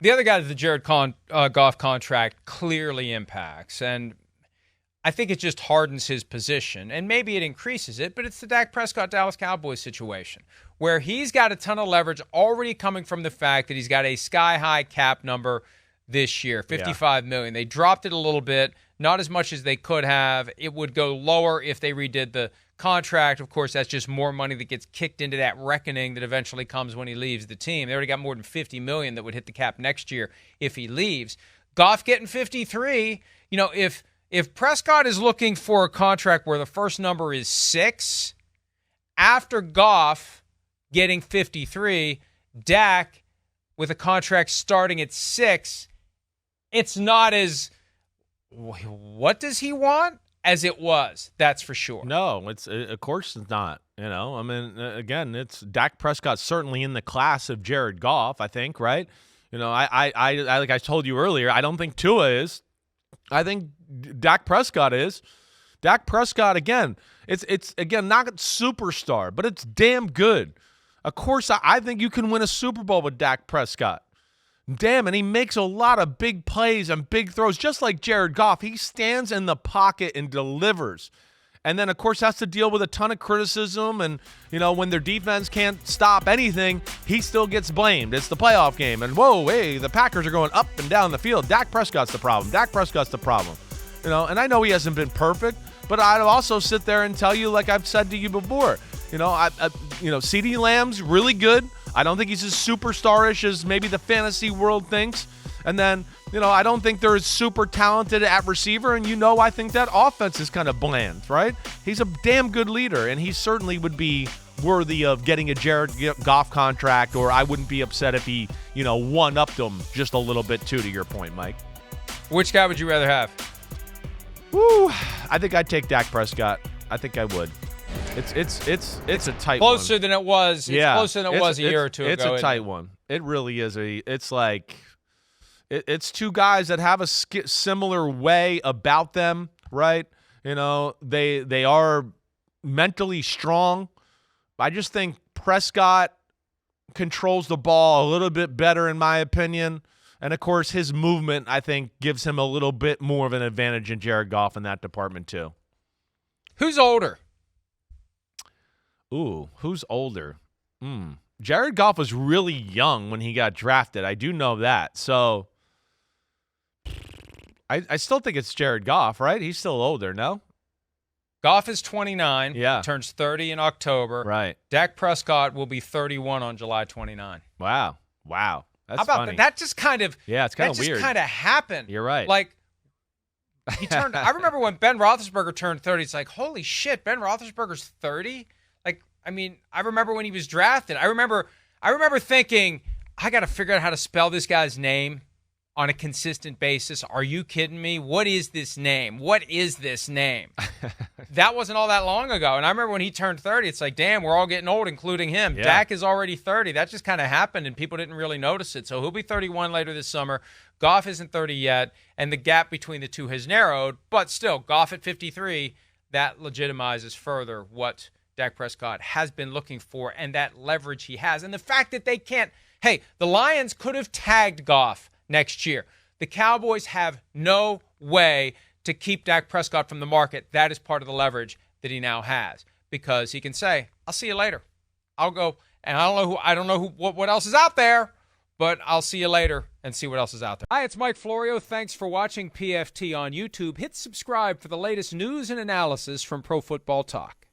The other guy that the Jared Goff contract clearly impacts, and I think it just hardens his position, and maybe it increases it, but it's the Dak Prescott Dallas Cowboys situation, where he's got a ton of leverage already coming from the fact that he's got a sky-high cap number this year, $55 million. They dropped it a little bit, not as much as they could have. It would go lower if they redid the contract. Of course, that's just more money that gets kicked into that reckoning that eventually comes when he leaves the team. They already got more than $50 million that would hit the cap next year if he leaves. Goff getting 53, if Prescott is looking for a contract where the first number is 6, after Goff getting 53, Dak with a contract starting at 6, it's not as, what does he want, as it was. That's for sure. No, of course it's not. I mean, again, it's Dak Prescott certainly in the class of Jared Goff, I think, right? I like I told you earlier, I don't think Tua is. I think Dak Prescott is. Dak Prescott, again, it's again not a superstar, but it's damn good. Of course, I think you can win a Super Bowl with Dak Prescott. Damn, and he makes a lot of big plays and big throws, just like Jared Goff. He stands in the pocket and delivers. And then, of course, has to deal with a ton of criticism. And, when their defense can't stop anything, he still gets blamed. It's the playoff game. And, whoa, hey, the Packers are going up and down the field. Dak Prescott's the problem. Dak Prescott's the problem. And I know he hasn't been perfect, but I'd also sit there and tell you, like I've said to you before, CeeDee Lamb's really good. I don't think he's as superstar-ish as maybe the fantasy world thinks. And then, I don't think they're as super talented at receiver. And I think that offense is kind of bland, right? He's a damn good leader, and he certainly would be worthy of getting a Jared Goff contract, or I wouldn't be upset if he, one-upped him just a little bit too, to your point, Mike. Which guy would you rather have? Woo! I think I'd take Dak Prescott. I think I would. It's a tight one. Closer than it was. It's closer than it was a year or two ago. It's a tight one. It really is. It's like it's two guys that have a similar way about them, right? They are mentally strong. I just think Prescott controls the ball a little bit better, in my opinion. And, of course, his movement, I think, gives him a little bit more of an advantage than Jared Goff in that department, too. Who's older? Ooh, who's older? Jared Goff was really young when he got drafted. I do know that. So I still think it's Jared Goff, right? He's still older, no? Goff is 29. Yeah. Turns 30 in October. Right. Dak Prescott will be 31 on July 29. Wow. That's How about funny. that? That just kind of it's kind of weird. That just kind of happened. You're right. Like, he turned. I remember when Ben Roethlisberger turned 30. It's like, holy shit, Ben Roethlisberger's 30. I remember when he was drafted. I remember thinking, I got to figure out how to spell this guy's name on a consistent basis. Are you kidding me? What is this name? That wasn't all that long ago. And I remember when he turned 30, it's like, damn, we're all getting old, including him. Yeah. Dak is already 30. That just kind of happened, and people didn't really notice it. So he'll be 31 later this summer. Goff isn't 30 yet, and the gap between the two has narrowed. But still, Goff at 53, that legitimizes further what Dak Prescott has been looking for and that leverage he has. And the fact that they can't, the Lions could have tagged Goff next year. The Cowboys have no way to keep Dak Prescott from the market. That is part of the leverage that he now has, because he can say, I'll see you later. I'll go, and I don't know what else is out there, but I'll see you later and see what else is out there. Hi, it's Mike Florio. Thanks for watching PFT on YouTube. Hit subscribe for the latest news and analysis from Pro Football Talk.